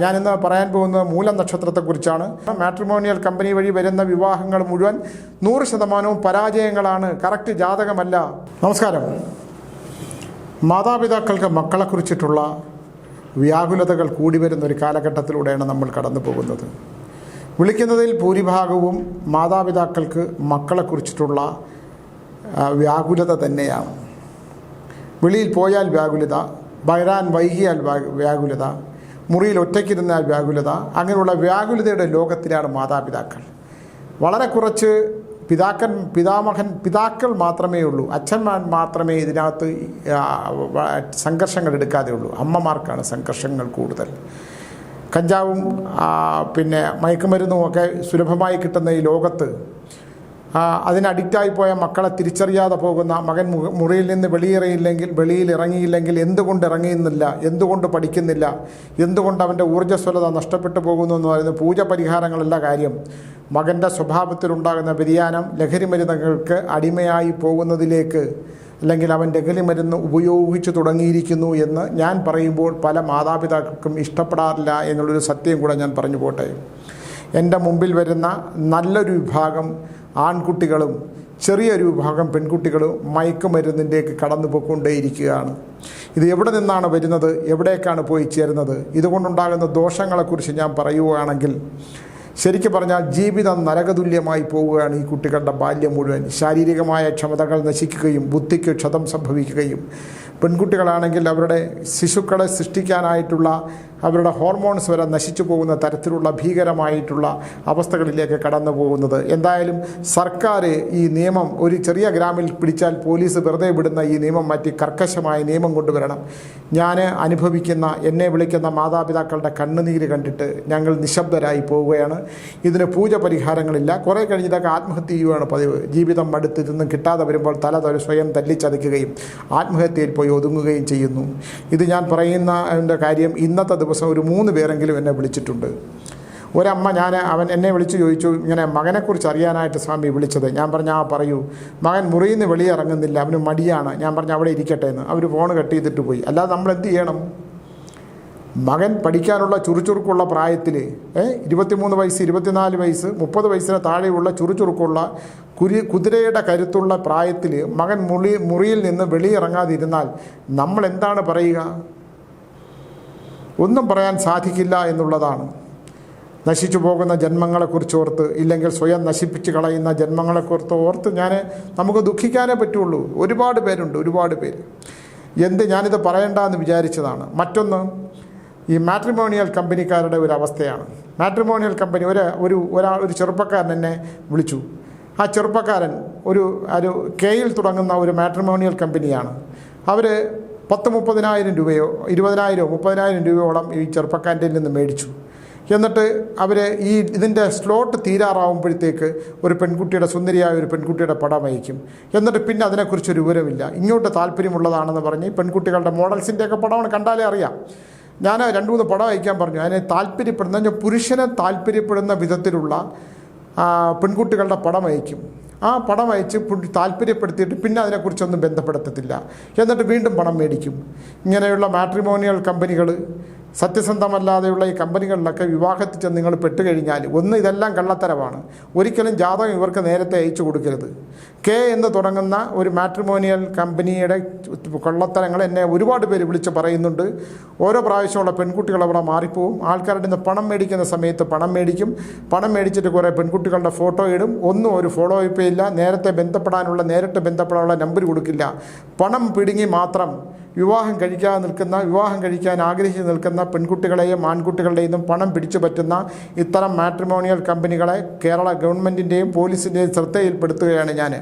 ഞാനിന്ന് പറയാൻ പോകുന്നത് മൂലം നക്ഷത്രത്തെക്കുറിച്ചാണ്. മാട്രിമോണിയൽ കമ്പനി വഴി വരുന്ന വിവാഹങ്ങൾ മുഴുവൻ 100% പരാജയങ്ങളാണ്, കറക്റ്റ് ജാതകമല്ല. നമസ്കാരം. മാതാപിതാക്കൾക്ക് മക്കളെക്കുറിച്ചിട്ടുള്ള വ്യാകുലതകൾ കൂടി വരുന്ന ഒരു കാലഘട്ടത്തിലൂടെയാണ് നമ്മൾ കടന്നു പോകുന്നത്. വിളിക്കുന്നതിൽ ഭൂരിഭാഗവും മാതാപിതാക്കൾക്ക് മക്കളെക്കുറിച്ചിട്ടുള്ള വ്യാകുലത തന്നെയാണ്. വെളിയിൽ പോയാൽ വ്യാകുലത, വരാൻ വൈകിയാൽ വ്യാകുലത, മുറിയിൽ ഒറ്റയ്ക്കിരുന്നാൽ വ്യാകുലത. അങ്ങനെയുള്ള വ്യാകുലതയുടെ ലോകത്തിലാണ് മാതാപിതാക്കൾ. വളരെ കുറച്ച് പിതാക്കൾ മാത്രമേ ഉള്ളൂ, അച്ഛന്മാർ മാത്രമേ ഇതിനകത്ത് സംഘർഷങ്ങൾ എടുക്കാതെ ഉള്ളൂ. അമ്മമാർക്കാണ് സംഘർഷങ്ങൾ കൂടുതൽ. കഞ്ചാവും മയക്കുമരുന്നും ഒക്കെ സുലഭമായി കിട്ടുന്ന ഈ ലോകത്ത് അതിന് അഡിക്റ്റായി പോയ മക്കളെ തിരിച്ചറിയാതെ പോകുന്ന മകൻ മുറിയിൽ നിന്ന് വെളിയിൽ ഇറങ്ങിയില്ലെങ്കിൽ എന്തുകൊണ്ട് ഇറങ്ങിയെന്നില്ല, എന്തുകൊണ്ട് പഠിക്കുന്നില്ല, എന്തുകൊണ്ട് അവൻ്റെ ഊർജ്ജസ്വലത നഷ്ടപ്പെട്ടു പോകുന്നു എന്ന് പറയുന്ന പൂജ പരിഹാരങ്ങളല്ല കാര്യം. മകൻ്റെ സ്വഭാവത്തിലുണ്ടാകുന്ന വ്യതിയാനം ലഹരി മരുന്നുകൾക്ക് അടിമയായി പോകുന്നതിലേക്ക്, അല്ലെങ്കിൽ അവൻ ലഹരി മരുന്ന് ഉപയോഗിച്ചു തുടങ്ങിയിരിക്കുന്നു എന്ന് ഞാൻ പറയുമ്പോൾ പല മാതാപിതാക്കൾക്കും ഇഷ്ടപ്പെടാറില്ല എന്നുള്ളൊരു സത്യം കൂടെ ഞാൻ പറഞ്ഞു പോട്ടെ. എൻ്റെ മുമ്പിൽ വരുന്ന നല്ലൊരു വിഭാഗം ആൺകുട്ടികളും ചെറിയൊരു വിഭാഗം പെൺകുട്ടികളും മയക്കുമരുന്നിൻ്റെക്ക് കടന്നു പോയിക്കൊണ്ടേയിരിക്കുകയാണ്. ഇത് എവിടെ നിന്നാണ് വരുന്നത്, എവിടേക്കാണ് പോയി ചേരുന്നത്? ഇതുകൊണ്ടുണ്ടാകുന്ന ദോഷങ്ങളെക്കുറിച്ച് ഞാൻ പറയുകയാണെങ്കിൽ, ശരിക്കും പറഞ്ഞാൽ ജീവിതം നരകതുല്യമായി പോവുകയാണ്. ഈ കുട്ടികളുടെ ബാല്യം മുഴുവൻ ശാരീരികമായ ക്ഷമതകൾ നശിക്കുകയും ബുദ്ധിക്ക് ക്ഷതം സംഭവിക്കുകയും, പെൺകുട്ടികളാണെങ്കിൽ അവരുടെ ശിശുക്കളെ സൃഷ്ടിക്കാനായിട്ടുള്ള അവരുടെ ഹോർമോൺസ് വരെ നശിച്ചു പോകുന്ന തരത്തിലുള്ള ഭീകരമായിട്ടുള്ള അവസ്ഥകളിലേക്ക് കടന്നു പോകുന്നത്. എന്തായാലും സർക്കാർ ഈ നിയമം, ഒരു ചെറിയ ഗ്രാമിൽ പിടിച്ചാൽ പോലീസ് വെറുതെ വിടുന്ന ഈ നിയമം മാറ്റി കർക്കശമായ നിയമം കൊണ്ടുവരണം. ഞാൻ അനുഭവിക്കുന്ന, എന്നെ വിളിക്കുന്ന മാതാപിതാക്കളുടെ കണ്ണുനീര് കണ്ടിട്ട് ഞങ്ങൾ നിശബ്ദരായി പോവുകയാണ്. ഇതിന് പൂജ പരിഹാരങ്ങളില്ല. കുറേ കഴിഞ്ഞതൊക്കെ ആത്മഹത്യ ചെയ്യുകയാണ് പതിവ്. ജീവിതം അടുത്തിരുന്നും കിട്ടാതെ വരുമ്പോൾ സ്വയം തല്ലിച്ചതയ്ക്കുകയും ആത്മഹത്യയിൽ പോയി ഒതുങ്ങുകയും ചെയ്യുന്നു. ഇത് ഞാൻ പറയുന്ന കാര്യം, ഇന്നത്തെ ദിവസം ഒരു 3 പേരെങ്കിലും എന്നെ വിളിച്ചിട്ടുണ്ട്. ഒരമ്മ എന്നെ വിളിച്ച് ചോദിച്ചു, ഇങ്ങനെ മകനെക്കുറിച്ച് അറിയാനായിട്ട് സ്വാമി വിളിച്ചത്. ഞാൻ പറഞ്ഞു, പറയൂ. മകൻ മുറിയിൽ നിന്ന് വെളിയിറങ്ങുന്നില്ല, അവന് മടിയാണ്. ഞാൻ പറഞ്ഞു അവിടെ ഇരിക്കട്ടെ എന്ന്. അവർ ഫോൺ കട്ട് ചെയ്തിട്ട് പോയി. അല്ലാതെ നമ്മൾ എന്ത് ചെയ്യണം? മകൻ പഠിക്കാനുള്ള ചുറുചുറുക്കുള്ള പ്രായത്തിൽ 23 വയസ്സ്, 24 വയസ്സ്, 30 വയസ്സിന് താഴെയുള്ള ചുറുചുറുക്കുള്ള കുതിരയുടെ കരുത്തുള്ള പ്രായത്തിൽ മകൻ മുറിയിൽ നിന്ന് വെളിയിറങ്ങാതിരുന്നാൽ നമ്മൾ എന്താണ് പറയുക? ഒന്നും പറയാൻ സാധിക്കില്ല എന്നുള്ളതാണ്. നശിച്ചു പോകുന്ന ജന്മങ്ങളെക്കുറിച്ച് ഓർത്ത്, ഇല്ലെങ്കിൽ സ്വയം നശിപ്പിച്ച് കളയുന്ന ജന്മങ്ങളെക്കുറിച്ച് ഓർത്ത് നമുക്ക് ദുഃഖിക്കാനേ പറ്റുള്ളൂ. ഒരുപാട് പേര്. ഞാനിത് പറയണ്ടെന്ന് വിചാരിച്ചതാണ്. മറ്റൊന്ന്, ഈ മാട്രിമോണിയൽ കമ്പനിക്കാരുടെ ഒരു അവസ്ഥയാണ്. മാട്രിമോണിയൽ കമ്പനി ഒരു ചെറുപ്പക്കാരൻ എന്നെ വിളിച്ചു. ആ ചെറുപ്പക്കാരൻ ഒരു കെയിൽ തുടങ്ങുന്ന ഒരു മാട്രിമോണിയൽ കമ്പനിയാണ്. അവർ 10-30,000 രൂപയോ 20,000 30,000 രൂപയോളം ഈ ചെറുപ്പക്കാരൻ്റെ നിന്ന് മേടിച്ചു. എന്നിട്ട് അവർ ഇതിൻ്റെ സ്ലോട്ട് തീരാറാവുമ്പോഴത്തേക്ക് ഒരു പെൺകുട്ടിയുടെ, സുന്ദരിയായ ഒരു പെൺകുട്ടിയുടെ പടം അയക്കും. എന്നിട്ട് പിന്നെ അതിനെക്കുറിച്ചൊരു വിവരമില്ല. ഇങ്ങോട്ട് താല്പര്യമുള്ളതാണെന്ന് പറഞ്ഞ് പെൺകുട്ടികളുടെ മോഡൽസിൻ്റെയൊക്കെ പടമാണ്, കണ്ടാലേ അറിയാം. ഞാൻ 2-3 പടം അയക്കാൻ പറഞ്ഞു. അതിനെ താല്പര്യപ്പെടുന്ന, പുരുഷനെ താല്പര്യപ്പെടുന്ന വിധത്തിലുള്ള പെൺകുട്ടികളുടെ പടം അയക്കും. ആ പടം അയച്ച് താല്പര്യപ്പെടുത്തിയിട്ട് പിന്നെ അതിനെക്കുറിച്ചൊന്നും ബന്ധപ്പെടുത്തത്തില്ല. എന്നിട്ട് വീണ്ടും പണം മേടിക്കും. ഇങ്ങനെയുള്ള മാട്രിമോണിയൽ കമ്പനികൾ, സത്യസന്ധമല്ലാതെയുള്ള ഈ കമ്പനികളിലൊക്കെ വിവാഹത്തിൽ ചെന്ന് നിങ്ങൾ പെട്ടുകഴിഞ്ഞാൽ, ഇതെല്ലാം കള്ളത്തരമാണ്. ഒരിക്കലും ജാതകം ഇവർക്ക് നേരത്തെ അയച്ചു കൊടുക്കരുത്. കെ എന്ന് തുടങ്ങുന്ന ഒരു മാട്രിമോണിയൽ കമ്പനിയുടെ കള്ളത്തരങ്ങൾ എന്നെ ഒരുപാട് പേര് വിളിച്ച് പറയുന്നുണ്ട്. ഓരോ പ്രാവശ്യമുള്ള പെൺകുട്ടികൾ അവിടെ മാറിപ്പോവും. ആൾക്കാരുടെ നിന്ന് പണം മേടിക്കുന്ന സമയത്ത് പണം മേടിച്ചിട്ട് കുറേ പെൺകുട്ടികളുടെ ഫോട്ടോ ഇടും. ഒന്നും ഒരു ഫോളോ അപ്പ് ഇല്ല. നേരിട്ട് ബന്ധപ്പെടാനുള്ള നമ്പർ കൊടുക്കില്ല. പണം പിടുങ്ങി മാത്രം വിവാഹം കഴിക്കാൻ ആഗ്രഹിച്ച് നിൽക്കുന്ന പെൺകുട്ടികളെയും ആൺകുട്ടികളുടെയും പണം പിടിച്ചു പറ്റുന്ന ഇത്തരം മാട്രിമോണിയൽ കമ്പനികളെ കേരള ഗവൺമെൻറ്റിൻ്റെയും പോലീസിൻ്റെയും ശ്രദ്ധയിൽപ്പെടുത്തുകയാണ് ഞാൻ.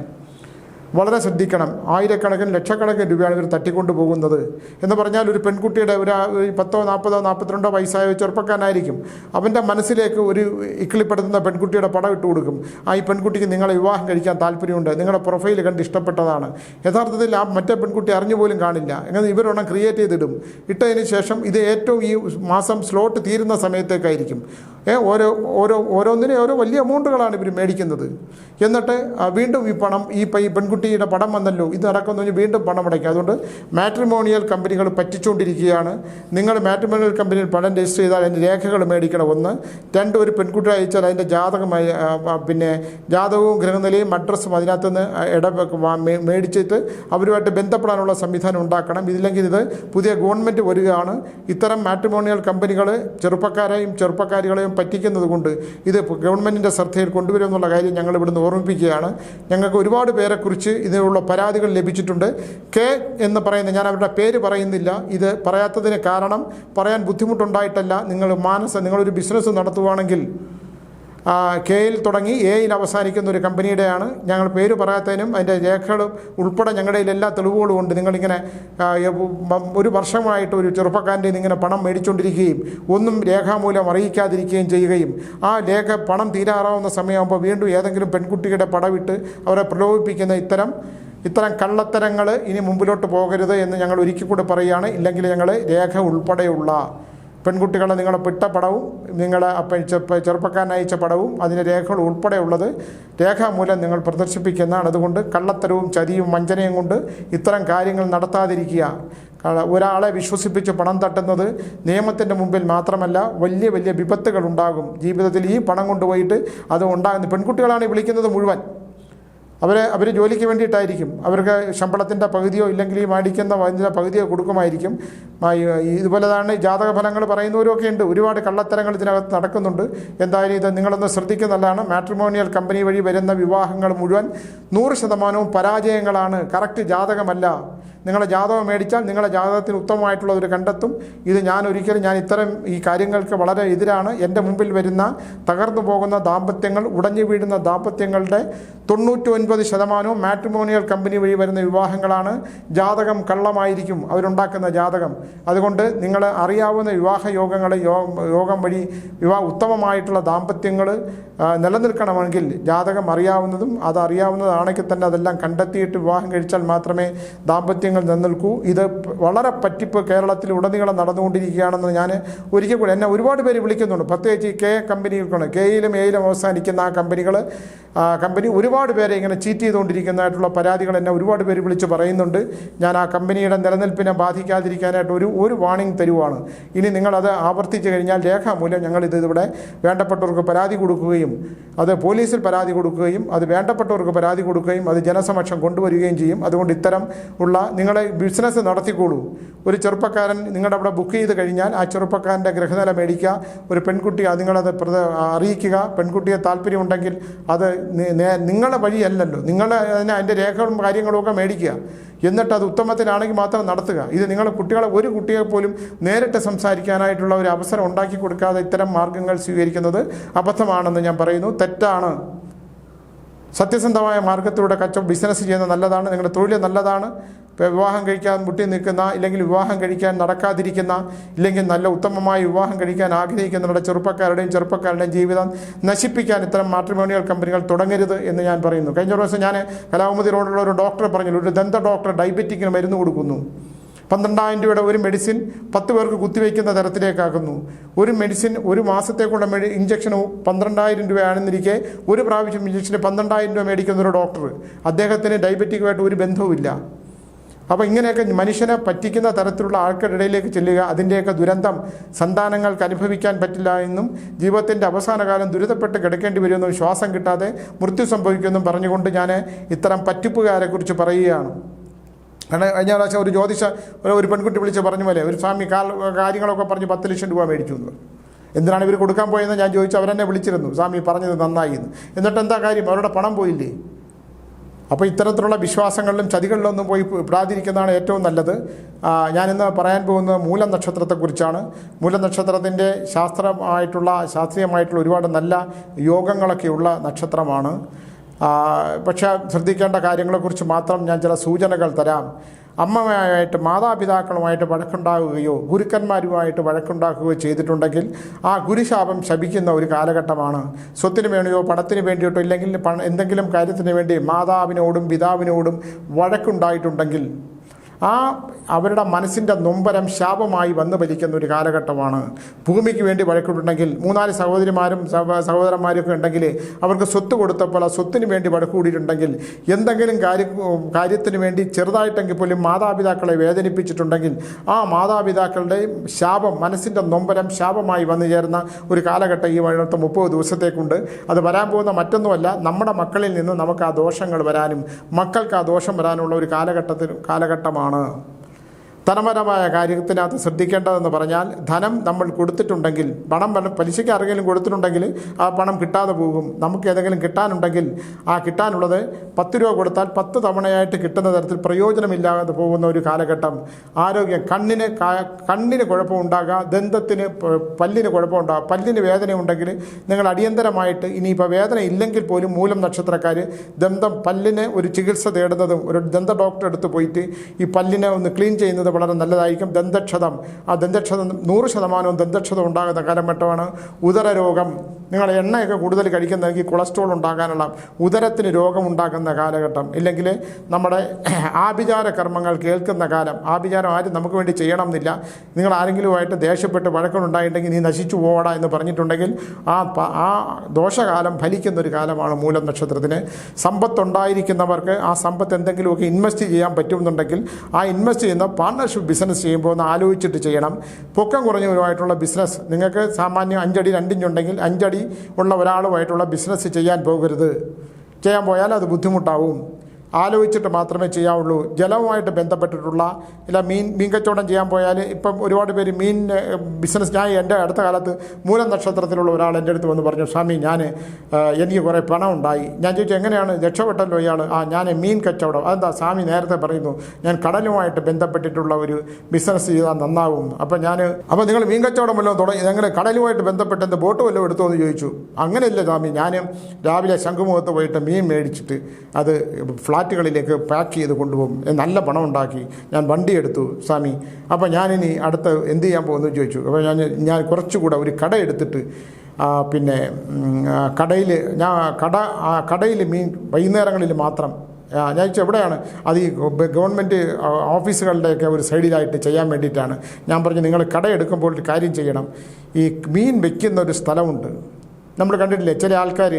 വളരെ ശ്രദ്ധിക്കണം. ആയിരക്കണക്കിന് ലക്ഷക്കണക്കിന് രൂപയാണ് ഇവർ തട്ടിക്കൊണ്ടു പോകുന്നത്. എന്ന് പറഞ്ഞാൽ ഒരു പെൺകുട്ടിയുടെ ഒരു 10, 40, 42 വയസ്സായ ചെറുപ്പക്കാരനായിരിക്കും. അവൻ്റെ മനസ്സിലേക്ക് ഒരു ഇക്കിളിപ്പെടുത്തുന്ന പെൺകുട്ടിയുടെ പടം ഇട്ട് കൊടുക്കും. ഈ പെൺകുട്ടിക്ക് നിങ്ങളെ വിവാഹം കഴിക്കാൻ താല്പര്യമുണ്ട്, നിങ്ങളുടെ പ്രൊഫൈൽ കണ്ട് ഇഷ്ടപ്പെട്ടതാണ്. യഥാർത്ഥത്തിൽ ആ മറ്റേ പെൺകുട്ടി അറിഞ്ഞു പോലും കാണില്ല. അങ്ങനെ ഇവരൊന്നും ക്രിയേറ്റ് ചെയ്തിടും. ഇട്ടതിന് ശേഷം ഇത് ഏറ്റവും ഈ മാസം സ്ലോട്ട് തീരുന്ന സമയത്തേക്കായിരിക്കും. ഓരോന്നിനും ഓരോ വലിയ എമൗണ്ടുകളാണ് ഇവർ മേടിക്കുന്നത്. എന്നിട്ട് വീണ്ടും ഈ പണം ഈ പെൺകുട്ടിയുടെ പടം വന്നല്ലോ ഇത് നടക്കുന്നു പറഞ്ഞ് വീണ്ടും പണം അടയ്ക്കുക. അതുകൊണ്ട് മാട്രിമോണിയൽ കമ്പനികൾ പറ്റിച്ചുകൊണ്ടിരിക്കുകയാണ്. നിങ്ങൾ മാട്രിമോണിയൽ കമ്പനിയിൽ പണം രജിസ്റ്റർ ചെയ്താൽ അതിൻ്റെ രേഖകൾ മേടിക്കണം. 1. 2, ഒരു പെൺകുട്ടി അയച്ചാൽ അതിൻ്റെ ജാതകമായി പിന്നെ ജാതകവും ഗ്രഹനിലയും അഡ്രസ്സും അതിനകത്ത് നിന്ന് മേടിച്ചിട്ട് അവരുമായിട്ട് ബന്ധപ്പെടാനുള്ള സംവിധാനം ഉണ്ടാക്കണം. ഇതില്ലെങ്കിൽ ഇത് പുതിയ ഗവൺമെൻറ് വരികയാണ്. ഇത്തരം മാട്രിമോണിയൽ കമ്പനികൾ ചെറുപ്പക്കാരികളെയും പറ്റിക്കുന്നത് കൊണ്ട് ഇത് ഗവൺമെൻറ്റിൻ്റെ ശ്രദ്ധയിൽ കൊണ്ടുവരുമെന്നുള്ള കാര്യം ഞങ്ങൾ ഇവിടുന്ന് ഓർമ്മിപ്പിക്കുകയാണ്. ഞങ്ങൾക്ക് ഒരുപാട് പേരെക്കുറിച്ച് ഇതിനുള്ള പരാതികൾ ലഭിച്ചിട്ടുണ്ട്. കെ എന്ന് പറയുന്ന, ഞാൻ അവരുടെ പേര് പറയുന്നില്ല, ഇത് പറയാത്തതിന് കാരണം പറയാൻ ബുദ്ധിമുട്ടുണ്ടായിട്ടല്ല. നിങ്ങളൊരു ബിസിനസ് നടത്തുകയാണെങ്കിൽ കെയിൽ തുടങ്ങി എയിൽ അവസാനിക്കുന്ന ഒരു കമ്പനിയുടെയാണ്. ഞങ്ങൾ പേര് പറയാത്തതിനും അതിൻ്റെ രേഖകൾ ഉൾപ്പെടെ ഞങ്ങളുടെ എല്ലാ തെളിവുകളും ഉണ്ട്. നിങ്ങളിങ്ങനെ ഒരു വർഷമായിട്ട് ഒരു ചെറുപ്പക്കാരൻ്റെ ഇങ്ങനെ പണം മേടിച്ചുകൊണ്ടിരിക്കുകയും ഒന്നും രേഖാമൂലം അറിയിക്കാതിരിക്കുകയും ചെയ്യുകയും ആ പണം തീരാറാവുന്ന സമയമാകുമ്പോൾ വീണ്ടും ഏതെങ്കിലും പെൺകുട്ടിയുടെ പടവിട്ട് അവരെ പ്രലോഭിപ്പിക്കുന്ന ഇത്തരം കള്ളത്തരങ്ങൾ ഇനി മുമ്പിലോട്ട് പോകരുത് എന്ന് ഞങ്ങൾ ഒരിക്കൽ കൂടെ പറയുകയാണ്. ഇല്ലെങ്കിൽ ഞങ്ങൾ രേഖ ഉൾപ്പെടെയുള്ള പെൺകുട്ടികളെ നിങ്ങളെ പിട്ട പടവും നിങ്ങളെ ചെറുപ്പക്കാരൻ അയച്ച പടവും അതിൻ്റെ രേഖകൾ ഉൾപ്പെടെയുള്ളത് രേഖാമൂലം നിങ്ങൾ പ്രദർശിപ്പിക്കുന്നതാണ്. അതുകൊണ്ട് കള്ളത്തരവും ചതിയും വഞ്ചനയും കൊണ്ട് ഇത്തരം കാര്യങ്ങൾ നടത്താതിരിക്കുക. ഒരാളെ വിശ്വസിപ്പിച്ച് പണം തട്ടുന്നത് നിയമത്തിൻ്റെ മുമ്പിൽ മാത്രമല്ല വലിയ വലിയ വിപത്തുകൾ ഉണ്ടാകും ജീവിതത്തിൽ. ഈ പണം കൊണ്ടുപോയിട്ട് അത് ഉണ്ടാകുന്ന പെൺകുട്ടികളാണ് വിളിക്കുന്നത് മുഴുവൻ. അവർ ജോലിക്ക് വേണ്ടിയിട്ടായിരിക്കും. അവർക്ക് ശമ്പളത്തിൻ്റെ പകുതിയോ ഇല്ലെങ്കിൽ ഈ മേടിക്കുന്ന അതിൻ്റെ പകുതിയോ കൊടുക്കുമായിരിക്കും. ഇതുപോലെ തന്നെ ജാതക ഫലങ്ങൾ പറയുന്നവരൊക്കെ ഉണ്ട്. ഒരുപാട് കള്ളത്തരങ്ങൾ ഇതിനകത്ത് നടക്കുന്നുണ്ട്. എന്തായാലും ഇത് നിങ്ങളൊന്ന് ശ്രദ്ധിക്കുന്നതാണ്. മാട്രിമോണിയൽ കമ്പനി വഴി വരുന്ന വിവാഹങ്ങൾ മുഴുവൻ 100% പരാജയങ്ങളാണ്. കറക്റ്റ് ജാതകമല്ല. നിങ്ങളെ ജാതകം മേടിച്ചാൽ നിങ്ങളുടെ ജാതകത്തിന് ഉത്തമമായിട്ടുള്ളതൊരു കണ്ടെത്തും. ഇത് ഞാൻ ഇത്തരം ഈ കാര്യങ്ങൾക്ക് വളരെ എതിരാണ്. എൻ്റെ മുമ്പിൽ വരുന്ന തകർന്നു പോകുന്ന ദാമ്പത്യങ്ങൾ, ഉടഞ്ഞു വീഴുന്ന ദാമ്പത്യങ്ങളുടെ 99% മാട്രിമോണിയൽ കമ്പനി വഴി വരുന്ന വിവാഹങ്ങളാണ്. ജാതകം കള്ളമായിരിക്കും അവരുണ്ടാക്കുന്ന ജാതകം. അതുകൊണ്ട് നിങ്ങൾ അറിയാവുന്ന വിവാഹ യോഗം വഴി ഉത്തമമായിട്ടുള്ള ദാമ്പത്യങ്ങൾ നിലനിൽക്കണമെങ്കിൽ ജാതകം അറിയാവുന്നതും അതറിയാവുന്നതാണെങ്കിൽ തന്നെ അതെല്ലാം കണ്ടെത്തിയിട്ട് വിവാഹം കഴിച്ചാൽ മാത്രമേ ദാമ്പത്യങ്ങൾ നിലനിൽക്കൂ. ഇത് വളരെ പറ്റിപ്പ് കേരളത്തിൽ ഉടനീളം നടന്നുകൊണ്ടിരിക്കുകയാണെന്ന് ഞാൻ ഒരിക്കൽ കൂടെ എന്നെ ഒരുപാട് പേര് വിളിക്കുന്നുണ്ട്. പ്രത്യേകിച്ച് കെ കമ്പനികൾക്കാണ്. കെയിലും എയിലും അവസാനിക്കുന്ന ആ കമ്പനി ഒരുപാട് പേരെ ഇങ്ങനെ ചീറ്റ് ചെയ്തുകൊണ്ടിരിക്കുന്നതായിട്ടുള്ള പരാതികൾ എന്നെ ഒരുപാട് പേര് വിളിച്ച് പറയുന്നുണ്ട്. ഞാൻ ആ കമ്പനിയുടെ നിലനിൽപ്പിനെ ബാധിക്കാതിരിക്കാനായിട്ട് ഒരു വാണിംഗ് തരുവാണ്. ഇനി നിങ്ങളത് ആവർത്തിച്ച് കഴിഞ്ഞാൽ രേഖാമൂലം ഇവിടെ വേണ്ടപ്പെട്ടവർക്ക് പരാതി കൊടുക്കുകയും അത് പോലീസിൽ പരാതി കൊടുക്കുകയും അത് വേണ്ടപ്പെട്ടവർക്ക് പരാതി കൊടുക്കുകയും അത് ജനസമക്ഷം കൊണ്ടുവരികയും ചെയ്യും. അതുകൊണ്ട് ഇത്തരം നിങ്ങളെ ബിസിനസ് നടത്തിക്കോളൂ. ഒരു ചെറുപ്പക്കാരൻ നിങ്ങളുടെ അവിടെ ബുക്ക് ചെയ്ത് കഴിഞ്ഞാൽ ആ ചെറുപ്പക്കാരൻ്റെ ഗ്രഹനില മേടിക്കുക. ഒരു പെൺകുട്ടി നിങ്ങളത് അറിയിക്കുക. പെൺകുട്ടിയെ താല്പര്യമുണ്ടെങ്കിൽ അത് നിങ്ങളുടെ വഴിയല്ലല്ലോ, അതിൻ്റെ രേഖകളും കാര്യങ്ങളും ഒക്കെ മേടിക്കുക. എന്നിട്ട് അത് ഉത്തമത്തിനാണെങ്കിൽ മാത്രം നടത്തുക. ഇത് നിങ്ങളുടെ ഒരു കുട്ടിയെ പോലും നേരിട്ട് സംസാരിക്കാനായിട്ടുള്ള ഒരു അവസരം ഉണ്ടാക്കി കൊടുക്കാതെ ഇത്തരം മാർഗങ്ങൾ സ്വീകരിക്കുന്നത് അബദ്ധമാണെന്ന് ഞാൻ പറയുന്നു. തെറ്റാണ്. സത്യസന്ധമായ മാർഗത്തിലൂടെ ബിസിനസ് ചെയ്യുന്നത് നല്ലതാണ്. നിങ്ങളുടെ തൊഴിൽ നല്ലതാണ്. വിവാഹം കഴിക്കാൻ മുട്ടി നിൽക്കുന്ന, ഇല്ലെങ്കിൽ വിവാഹം കഴിക്കാൻ നടക്കാതിരിക്കുന്ന, ഇല്ലെങ്കിൽ നല്ല ഉത്തമമായ വിവാഹം കഴിക്കാൻ ആഗ്രഹിക്കുന്നവരുടെ ചെറുപ്പക്കാരുടെയും ജീവിതം നശിപ്പിക്കാൻ ഇത്തരം മാട്രിമോണിയൽ കമ്പനികൾ തുടങ്ങരുത് എന്ന് ഞാൻ പറയുന്നു. കഴിഞ്ഞ ദിവസം ഞാൻ കലാമതി റോഡിലുള്ള ഒരു ഡോക്ടറെ പറഞ്ഞു, ഒരു ദന്ത ഡോക്ടർ ഡയബറ്റിക്കിന് മരുന്ന് കൊടുക്കുന്നു. 12,000 രൂപയുടെ ഒരു മെഡിസിൻ 10 പേർക്ക് കുത്തിവയ്ക്കുന്ന തരത്തിലേക്കാക്കുന്നു. ഒരു മെഡിസിൻ ഒരു മാസത്തേക്കുള്ള ഇഞ്ചക്ഷന് 12,000 രൂപയാണെന്നിരിക്കെ ഒരു പ്രാവശ്യം ഇഞ്ചക്ഷന് 12,000 രൂപ മേടിക്കുന്ന ഒരു ഡോക്ടർ, അദ്ദേഹത്തിന് ഡയബറ്റിക്കുമായിട്ട് ഒരു ബന്ധവുമില്ല. അപ്പോൾ ഇങ്ങനെയൊക്കെ മനുഷ്യനെ പറ്റിക്കുന്ന തരത്തിലുള്ള ആൾക്കാരുടെ ഇടയിലേക്ക് ചെല്ലുക, അതിൻ്റെയൊക്കെ ദുരന്തം സന്താനങ്ങൾക്ക് അനുഭവിക്കാൻ പറ്റില്ല എന്നും ജീവിതത്തിൻ്റെ അവസാനകാലം ദുരിതപ്പെട്ട് കിടക്കേണ്ടി വരുമെന്നും ശ്വാസം കിട്ടാതെ മൃത്യു സംഭവിക്കുമെന്നും പറഞ്ഞുകൊണ്ട് ഞാൻ ഇത്തരം പറ്റിപ്പുകാരെക്കുറിച്ച് പറയുകയാണ്. കാരണം കഴിഞ്ഞ പ്രാവശ്യം ഒരു പെൺകുട്ടി വിളിച്ച് പറഞ്ഞ പോലെ ഒരു സ്വാമി കാര്യങ്ങളൊക്കെ പറഞ്ഞ് 10 ലക്ഷം രൂപ മേടിച്ചു എന്ന്. എന്തിനാണ് ഇവർ കൊടുക്കാൻ പോയെന്ന് ഞാൻ ചോദിച്ചു. അവരെന്നെ വിളിച്ചിരുന്നു, സ്വാമി പറഞ്ഞത് നന്നായി എന്ന്. എന്നിട്ട് എന്താ കാര്യം? അവരുടെ പണം പോയില്ലേ? അപ്പോൾ ഇത്തരത്തിലുള്ള വിശ്വാസങ്ങളിലും ചതികളിലൊന്നും പോയി പെടാതിരിക്കുന്നതാണ് ഏറ്റവും നല്ലത്. ഞാനിന്ന് പറയാൻ പോകുന്നത് മൂലം നക്ഷത്രത്തെക്കുറിച്ചാണ്. മൂലം നക്ഷത്രത്തിൻ്റെ ശാസ്ത്രീയമായിട്ടുള്ള ഒരുപാട് നല്ല യോഗങ്ങളൊക്കെയുള്ള നക്ഷത്രമാണ്. പക്ഷേ ശ്രദ്ധിക്കേണ്ട കാര്യങ്ങളെക്കുറിച്ച് മാത്രം ഞാൻ ചില സൂചനകൾ തരാം. അമ്മയുമായിട്ട് മാതാപിതാക്കളുമായിട്ട് വഴക്കുണ്ടാകുകയോ ഗുരുക്കന്മാരുമായിട്ട് വഴക്കുണ്ടാക്കുകയോ ചെയ്തിട്ടുണ്ടെങ്കിൽ ആ ഗുരുശാപം ശപിക്കുന്ന ഒരു കാലഘട്ടമാണ്. സ്വത്തിന് വേണ്ടിയോ പണത്തിന് വേണ്ടിയിട്ടോ ഇല്ലെങ്കിൽ എന്തെങ്കിലും കാര്യത്തിന് വേണ്ടി മാതാവിനോടും പിതാവിനോടും വഴക്കുണ്ടായിട്ടുണ്ടെങ്കിൽ അവരുടെ മനസ്സിൻ്റെ നൊമ്പരം ശാപമായി വന്നു ഭരിക്കുന്ന ഒരു കാലഘട്ടമാണ്. ഭൂമിക്ക് വേണ്ടി വഴക്കിട്ടുണ്ടെങ്കിൽ 3-4 സഹോദരിമാരും സഹോദരന്മാരൊക്കെ ഉണ്ടെങ്കിൽ അവർക്ക് സ്വത്ത് കൊടുത്തപ്പോൾ ആ സ്വത്തിന് വേണ്ടി വഴക്കൂടിയിട്ടുണ്ടെങ്കിൽ, എന്തെങ്കിലും കാര്യത്തിന് വേണ്ടി ചെറുതായിട്ടെങ്കിൽ പോലും മാതാപിതാക്കളെ വേദനിപ്പിച്ചിട്ടുണ്ടെങ്കിൽ ആ മാതാപിതാക്കളുടെ ശാപം, മനസ്സിൻ്റെ നൊമ്പരം ശാപമായി വന്നു ചേർന്ന ഒരു കാലഘട്ടം ഈ വഴിനത്തെ 30 ദിവസത്തേക്കുണ്ട്. അത് വരാൻ പോകുന്ന മറ്റൊന്നുമല്ല, നമ്മുടെ മക്കളിൽ നിന്ന് നമുക്ക് ആ ദോഷങ്ങൾ വരാനും മക്കൾക്ക് ആ ദോഷം വരാനുള്ള ഒരു കാലഘട്ടമാണ്. ധനപരമായ കാര്യത്തിനകത്ത് ശ്രദ്ധിക്കേണ്ടതെന്ന് പറഞ്ഞാൽ, ധനം നമ്മൾ കൊടുത്തിട്ടുണ്ടെങ്കിൽ, പണം പലിശയ്ക്ക് ആരെങ്കിലും കൊടുത്തിട്ടുണ്ടെങ്കിൽ ആ പണം കിട്ടാതെ പോകും. നമുക്ക് ഏതെങ്കിലും കിട്ടാനുണ്ടെങ്കിൽ ആ കിട്ടാനുള്ളത് 10 രൂപ കൊടുത്താൽ 10 തവണയായിട്ട് കിട്ടുന്ന തരത്തിൽ പ്രയോജനമില്ലാതെ പോകുന്ന ഒരു കാലഘട്ടം. ആരോഗ്യം, കണ്ണിന് കുഴപ്പമുണ്ടാകുക, ദന്തത്തിന് പല്ലിന് കുഴപ്പമുണ്ടാകുക, പല്ലിന് വേദന ഉണ്ടെങ്കിൽ നിങ്ങൾ അടിയന്തരമായിട്ട്, ഇനിയിപ്പോൾ വേദന ഇല്ലെങ്കിൽ പോലും മൂലം നക്ഷത്രക്കാർ പല്ലിന് ഒരു ചികിത്സ തേടുന്നതും ഒരു ദന്ത ഡോക്ടറെ അടുത്ത് പോയിട്ട് ഈ പല്ലിനെ ഒന്ന് ക്ലീൻ ചെയ്യുന്നത് വളരെ നല്ലതായിരിക്കും. ദന്തക്ഷതം, ആ ദന്തക്ഷതം 100% ദന്തക്ഷതം ഉണ്ടാകുന്ന കാലഘട്ടമാണ്. ഉദരരോഗം, നിങ്ങൾ എണ്ണയൊക്കെ കൂടുതൽ കഴിക്കുന്നതെങ്കിൽ കൊളസ്ട്രോൾ ഉണ്ടാകാനുള്ള, ഉദരത്തിന് രോഗമുണ്ടാക്കുന്ന കാലഘട്ടം. ഇല്ലെങ്കിൽ നമ്മുടെ ആഭിചാര കർമ്മങ്ങൾ കേൾക്കുന്ന കാലം. ആഭിചാരം ആരും നമുക്ക് വേണ്ടി ചെയ്യണം എന്നില്ല. നിങ്ങൾ ആരെങ്കിലുമായിട്ട് ദേഷ്യപ്പെട്ട് വഴക്കുണ്ടായിട്ടുണ്ടെങ്കിൽ നീ നശിച്ചു പോകടാ എന്ന് പറഞ്ഞിട്ടുണ്ടെങ്കിൽ ആ ദോഷകാലം ഫലിക്കുന്നൊരു കാലമാണ് മൂലം നക്ഷത്രത്തിന്. സമ്പത്തുണ്ടായിരിക്കുന്നവർക്ക് ആ സമ്പത്ത് എന്തെങ്കിലുമൊക്കെ ഇൻവെസ്റ്റ് ചെയ്യാൻ പറ്റുമെന്നുണ്ടെങ്കിൽ ആ ഇൻവെസ്റ്റ് ചെയ്യുന്ന പാർട്ണർഷിപ്പ് ബിസിനസ് ചെയ്യുമ്പോൾ ഒന്ന് ആലോചിച്ചിട്ട് ചെയ്യണം. പൊക്കം കുറഞ്ഞവരുമായിട്ടുള്ള ബിസിനസ്, നിങ്ങൾക്ക് സാമാന്യം 5 അടി 2 ഇഞ്ച് ഉണ്ടെങ്കിൽ 5 അടി ഉള്ള ഒരാളുമായിട്ടുള്ള ബിസിനസ് ചെയ്യാൻ പോകരുത്. ചെയ്യാൻ പോയാൽ അത് ബുദ്ധിമുട്ടാവും. ആലോചിച്ചിട്ട് മാത്രമേ ചെയ്യാവുള്ളൂ. ജലവുമായിട്ട് ബന്ധപ്പെട്ടിട്ടുള്ള ഇല്ല മീൻ കച്ചവടം ചെയ്യാൻ പോയാൽ ഇപ്പം ഒരുപാട് പേര് മീൻ ബിസിനസ്, ഞാൻ എൻ്റെ അടുത്ത കാലത്ത് മൂലം നക്ഷത്രത്തിലുള്ള ഒരാൾ എൻ്റെ അടുത്ത് വന്ന് പറഞ്ഞു, സ്വാമി എനിക്ക് കുറേ പണം ഉണ്ടായി. ഞാൻ ചോദിച്ചു എങ്ങനെയാണ്, രക്ഷപ്പെട്ടല്ലോ ഇയാൾ. ഞാൻ മീൻ കച്ചവടം. അതെന്താ സ്വാമി നേരത്തെ പറയുന്നു ഞാൻ കടലുമായിട്ട് ബന്ധപ്പെട്ടിട്ടുള്ള ഒരു ബിസിനസ് ചെയ്താൽ നന്നാവും. അപ്പോൾ നിങ്ങൾ മീൻ കച്ചവടം വല്ലതും തുടങ്ങി, ഞങ്ങൾ കടലുമായിട്ട് ബന്ധപ്പെട്ട് എന്ത് ബോട്ട് വല്ലതും എടുത്തോ എന്ന് ചോദിച്ചു. അങ്ങനെയല്ല സ്വാമി, ഞാൻ രാവിലെ ശംഖുമുഖത്ത് പോയിട്ട് മീൻ മേടിച്ചിട്ട് അത് ഫ്ലാറ്റുകളിലേക്ക് പാക്ക് ചെയ്ത് കൊണ്ടുപോകും, നല്ല പണം ഉണ്ടാക്കി ഞാൻ വണ്ടി എടുത്തു സ്വാമി. അപ്പോൾ ഞാനിനി അടുത്ത് എന്ത് ചെയ്യാൻ പോകുന്നു ചോദിച്ചു. അപ്പോൾ ഞാൻ കുറച്ചുകൂടെ ഒരു കട എടുത്തിട്ട് കടയിൽ മീൻ വൈകുന്നേരങ്ങളിൽ മാത്രം. ഞാൻ ചോദിച്ചു എവിടെയാണ്? അത് ഈ ഗവൺമെൻറ് ഓഫീസുകളുടെയൊക്കെ ഒരു സൈഡിലായിട്ട് ചെയ്യാൻ വേണ്ടിയിട്ടാണ്. ഞാൻ പറഞ്ഞു നിങ്ങൾ കട എടുക്കുമ്പോൾ ഒരു കാര്യം ചെയ്യണം, ഈ മീൻ വയ്ക്കുന്ന ഒരു സ്ഥലമുണ്ട്. നമ്മൾ കണ്ടിട്ടില്ലേ ചില ആൾക്കാർ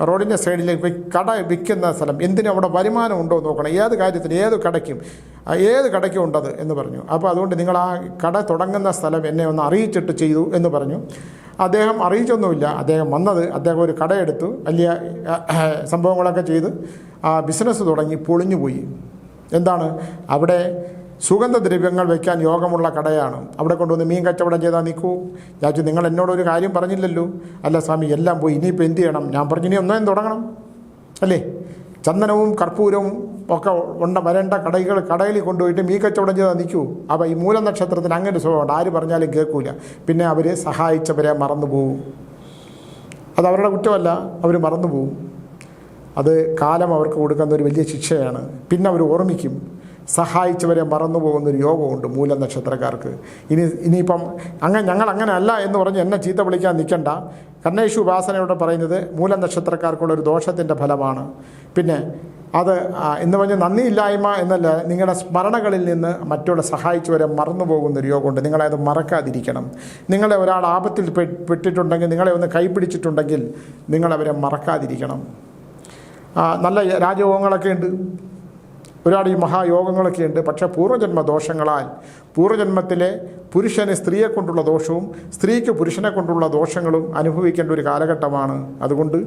റോഡിൻ്റെ സൈഡിലേക്ക് കട വിൽക്കുന്ന സ്ഥലം. എന്തിനും അവിടെ വരുമാനം ഉണ്ടോ എന്ന് നോക്കണം. ഏത് കാര്യത്തിന് ഏത് കടയ്ക്കും ഉണ്ടത് എന്ന് പറഞ്ഞു. അപ്പോൾ അതുകൊണ്ട് നിങ്ങൾ ആ കട തുടങ്ങുന്ന സ്ഥലം എന്നെ ഒന്ന് അറിയിച്ചിട്ട് ചെയ്തു എന്ന് പറഞ്ഞു. അദ്ദേഹം അറിയിച്ചൊന്നുമില്ല. അദ്ദേഹം ഒരു കടയെടുത്തു, വലിയ സംഭവങ്ങളൊക്കെ ചെയ്ത് ആ ബിസിനസ് തുടങ്ങി, പൊളിഞ്ഞുപോയി. എന്താണ് അവിടെ സുഗന്ധദ്രവ്യങ്ങൾ വയ്ക്കാൻ യോഗമുള്ള കടയാണ്. അവിടെ കൊണ്ടുവന്ന് മീൻ കച്ചവടം ചെയ്താൽ നിൽക്കൂ. ഞാൻ നിങ്ങൾ എന്നോടൊരു കാര്യം പറഞ്ഞില്ലല്ലോ. അല്ല സ്വാമി എല്ലാം പോയി, ഇനിയിപ്പോൾ എന്ത് ചെയ്യണം? ഞാൻ പറഞ്ഞു ഇനി ഒന്നേം തുടങ്ങണം അല്ലേ. ചന്ദനവും കർപ്പൂരവും ഒക്കെ വരേണ്ട കടയിൽ കൊണ്ടുപോയിട്ട് മീൻ കച്ചവടം ചെയ്താൽ നിൽക്കൂ. അപ്പോൾ ഈ മൂലം നക്ഷത്രത്തിന് അങ്ങനെ ഒരു സ്വഭാവമുണ്ട്, ആര് പറഞ്ഞാലും കേൾക്കൂല. പിന്നെ അവർ സഹായിച്ചവരെ മറന്നു പോവും. അത് അവരുടെ കുറ്റമല്ല, അവർ മറന്നു പോവും. അത് കാലം അവർക്ക് കൊടുക്കുന്ന ഒരു വലിയ ശിക്ഷയാണ്. പിന്നെ അവർ ഓർമ്മിക്കും. സഹായിച്ചവരെ മറന്നു പോകുന്നൊരു യോഗമുണ്ട് മൂലം നക്ഷത്രക്കാർക്ക്. ഇനിയിപ്പം ഞങ്ങൾ അങ്ങനെ അല്ല എന്ന് പറഞ്ഞ് എന്നെ ചീത്ത വിളിക്കാൻ നിൽക്കണ്ട. കർണേഷു ഉപാസനയോടെ പറയുന്നത് മൂലം നക്ഷത്രക്കാർക്കുള്ളൊരു ദോഷത്തിൻ്റെ ഫലമാണ്. പിന്നെ അത് എന്ന് പറഞ്ഞ് നന്ദിയില്ലായ്മ എന്നല്ല, നിങ്ങളുടെ സ്മരണകളിൽ നിന്ന് മറ്റുള്ള സഹായിച്ചവരെ മറന്നു പോകുന്നൊരു യോഗമുണ്ട്. നിങ്ങളത് മറക്കാതിരിക്കണം. നിങ്ങളെ ഒരാൾ ആപത്തിൽ പെട്ടിട്ടുണ്ടെങ്കിൽ, നിങ്ങളെ ഒന്ന് കൈപിടിച്ചിട്ടുണ്ടെങ്കിൽ നിങ്ങളവരെ മറക്കാതിരിക്കണം. നല്ല രാജയോഗങ്ങളൊക്കെ ഉണ്ട്, ഒരുപാട് ഈ മഹായോഗങ്ങളൊക്കെ ഉണ്ട്. പക്ഷേ പൂർവ്വജന്മ ദോഷങ്ങളാൽ, പൂർവ്വജന്മത്തിലെ പുരുഷന് സ്ത്രീയെ കൊണ്ടുള്ള ദോഷവും സ്ത്രീക്ക് പുരുഷനെ കൊണ്ടുള്ള ദോഷങ്ങളും അനുഭവിക്കേണ്ട ഒരു കാലഘട്ടമാണ്. അതുകൊണ്ട്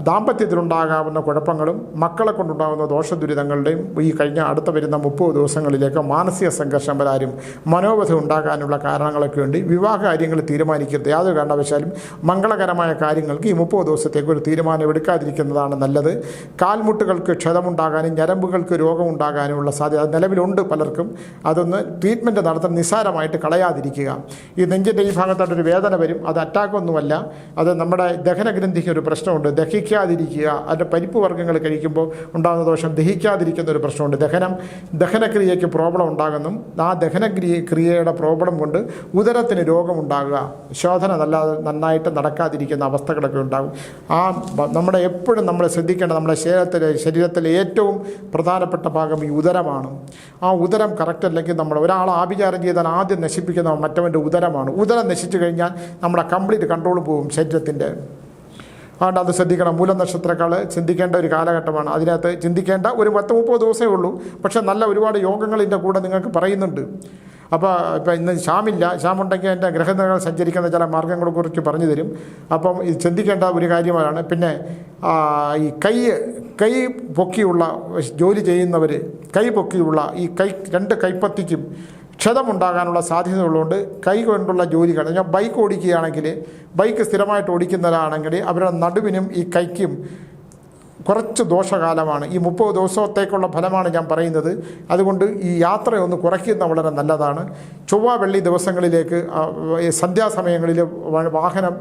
ദാമ്പത്യത്തിലുണ്ടാകാവുന്ന കുഴപ്പങ്ങളും മക്കളെ കൊണ്ടുണ്ടാകുന്ന ദോഷദുരിതങ്ങളുടെയും ഈ അടുത്ത വരുന്ന 30 ദിവസങ്ങളിലേക്ക് മാനസിക സംഘർഷം വരാനും മനോവധ ഉണ്ടാകാനുള്ള കാരണങ്ങളൊക്കെ ഉണ്ട്. വിവാഹ കാര്യങ്ങൾ തീരുമാനിക്കരുത്. യാതൊരു കാരണവശാലും മംഗളകരമായ കാര്യങ്ങൾക്ക് ഈ 30 ദിവസത്തേക്ക് ഒരു തീരുമാനം എടുക്കാതിരിക്കുന്നതാണ് നല്ലത്. കാൽമുട്ടുകൾക്ക് ക്ഷതമുണ്ടാകാനും ഞരമ്പുകൾക്ക് രോഗമുണ്ടാകാനുമുള്ള സാധ്യത നിലവിലുണ്ട് പലർക്കും. അതൊന്ന് ട്രീറ്റ്മെൻറ്റ് നടത്താൻ നിസ്സാരമായിട്ട് കളയാതിരിക്കുക. ഈ നെഞ്ചിൻ്റെ ഈ ഭാഗത്തായിട്ടൊരു വേദന വരും, അത് അറ്റാക്കൊന്നുമല്ല, അത് നമ്മുടെ ദഹനഗ്രന്ഥിക്ക് ഒരു പ്രശ്നം പ്രശ്നമുണ്ട്, ദഹിക്കാതിരിക്കുക. അതിൻ്റെ പരിപ്പ് വർഗ്ഗങ്ങൾ കഴിക്കുമ്പോൾ ഉണ്ടാകുന്ന ദോഷം ദഹിക്കാതിരിക്കുന്ന ഒരു പ്രശ്നമുണ്ട്. ദഹനക്രിയയ്ക്ക് പ്രോബ്ലം ഉണ്ടാകുന്നു. ആ ദഹനക്രിയയുടെ പ്രോബ്ലം കൊണ്ട് ഉദരത്തിന് രോഗമുണ്ടാകുക, ശോധന നന്നായിട്ട് നടക്കാതിരിക്കുന്ന അവസ്ഥകളൊക്കെ ഉണ്ടാകും. നമ്മുടെ എപ്പോഴും നമ്മൾ ശ്രദ്ധിക്കേണ്ട, നമ്മുടെ ശരീരത്തിലെ ഏറ്റവും പ്രധാനപ്പെട്ട ഭാഗം ഈ ഉദരമാണ്. ആ ഉദരം കറക്റ്റ് അല്ലെങ്കിൽ ഒരാൾ ആഭിചാരം ചെയ്താൽ ആദ്യം നശിപ്പിക്കുന്ന മറ്റവൻ്റെ ഉദരമാണ്. ഉദരം നശിച്ചു കഴിഞ്ഞാൽ നമ്മുടെ കംപ്ലീറ്റ് കൺട്രോൾ പോകും ശരീരത്തിൻ്റെ. അതുകൊണ്ട് അത് ശ്രദ്ധിക്കണം. മൂലനക്ഷത്രക്കാൾ ചിന്തിക്കേണ്ട ഒരു കാലഘട്ടമാണ്. അതിനകത്ത് ചിന്തിക്കേണ്ട ഒരു 10-30 ദിവസമേ ഉള്ളൂ. പക്ഷേ നല്ല ഒരുപാട് യോഗങ്ങളിൻ്റെ കൂടെ നിങ്ങൾക്ക് പറയുന്നുണ്ട്. അപ്പോൾ ഇന്ന് ശ്യാമുണ്ടെങ്കിൽ എൻ്റെ ഗ്രഹനിലകൾ സഞ്ചരിക്കുന്ന ചില മാർഗ്ഗങ്ങളെക്കുറിച്ച് പറഞ്ഞു തരും. അപ്പം ഇത് ചിന്തിക്കേണ്ട ഒരു കാര്യമാണ്. പിന്നെ ഈ കൈ പൊക്കിയുള്ള ജോലി ചെയ്യുന്നവർ, കൈ പൊക്കിയുള്ള ഈ രണ്ട് കൈപ്പത്തിക്കും ക്ഷതമുണ്ടാകാനുള്ള സാധ്യതയുള്ളതുകൊണ്ട് കൈ കൊണ്ടുള്ള ജോലികൾ, ഞാൻ ബൈക്ക് ഓടിക്കുകയാണെങ്കിൽ, ബൈക്ക് സ്ഥിരമായിട്ട് ഓടിക്കുന്നവരാണെങ്കിൽ അവരുടെ നടുവിനും ഈ കൈക്കും കുറച്ച് ദോഷകാലമാണ്. ഈ 30 ദിവസത്തേക്കുള്ള ഫലമാണ് ഞാൻ പറയുന്നത്. അതുകൊണ്ട് ഈ യാത്രയൊന്ന് കുറയ്ക്കുന്ന വളരെ നല്ലതാണ്. ചൊവ്വ വെള്ളി ദിവസങ്ങളിലേക്ക് സന്ധ്യാസമയങ്ങളിൽ വാഹനം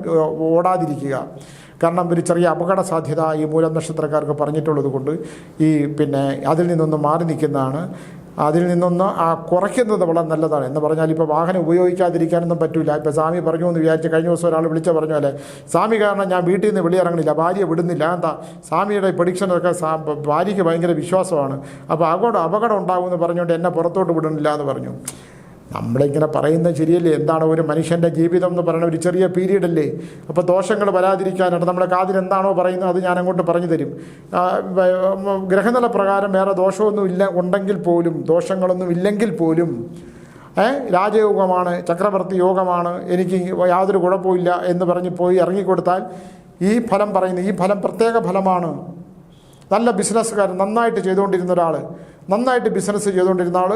ഓടാതിരിക്കുക. കാരണം ഒരു ചെറിയ അപകട സാധ്യത ഈ മൂലം നക്ഷത്രക്കാർക്ക് പറഞ്ഞിട്ടുള്ളത് കൊണ്ട് അതിൽ നിന്നൊന്ന് മാറി നിൽക്കുന്നതാണ്. അതിൽ നിന്നൊന്ന് കുറയ്ക്കുന്നത് വളരെ നല്ലതാണ്. എന്ന് പറഞ്ഞാൽ ഇപ്പോൾ വാഹനം ഉപയോഗിക്കാതിരിക്കാനൊന്നും പറ്റില്ല. ഇപ്പോൾ സ്വാമി പറഞ്ഞു എന്ന് വിചാരിച്ച് കഴിഞ്ഞ ദിവസം ഒരാൾ പറഞ്ഞു അല്ലേ, സ്വാമി കാരണം ഞാൻ വീട്ടിൽ നിന്ന് വെളിയിറങ്ങണില്ല, ഭാര്യയെ വിടുന്നില്ല. എന്താ സ്വാമിയുടെ പ്രഡിക്ഷനൊക്കെ ഭാര്യയ്ക്ക് ഭയങ്കര വിശ്വാസമാണ്. അപ്പോൾ അപകടം ഉണ്ടാകുമെന്ന് പറഞ്ഞുകൊണ്ട് എന്നെ പുറത്തോട്ട് വിടുന്നില്ല എന്ന് പറഞ്ഞു. നമ്മളിങ്ങനെ പറയുന്നത് ശരിയല്ലേ? എന്താണ് ഒരു മനുഷ്യൻ്റെ ജീവിതം എന്ന് പറയുന്ന ഒരു ചെറിയ പീരീഡല്ലേ? അപ്പോൾ ദോഷങ്ങൾ വരാതിരിക്കാനായിട്ട് നമ്മുടെ കാതിൽ എന്താണോ പറയുന്നത് അത് ഞാൻ അങ്ങോട്ട് പറഞ്ഞു തരും. ഗ്രഹനില പ്രകാരം വേറെ ഉണ്ടെങ്കിൽ പോലും, ദോഷങ്ങളൊന്നും ഇല്ലെങ്കിൽ പോലും രാജയോഗമാണ്, ചക്രവർത്തി യോഗമാണ്, എനിക്ക് യാതൊരു കുഴപ്പമില്ല എന്ന് പറഞ്ഞ് പോയി ഇറങ്ങിക്കൊടുത്താൽ ഈ ഫലം പറയുന്നത്, ഈ ഫലം പ്രത്യേക ഫലമാണ്. നല്ല ബിസിനസ്സുകാരൻ, നന്നായിട്ട് ചെയ്തുകൊണ്ടിരുന്ന ഒരാൾ, നന്നായിട്ട് ബിസിനസ് ചെയ്തുകൊണ്ടിരുന്ന ആൾ,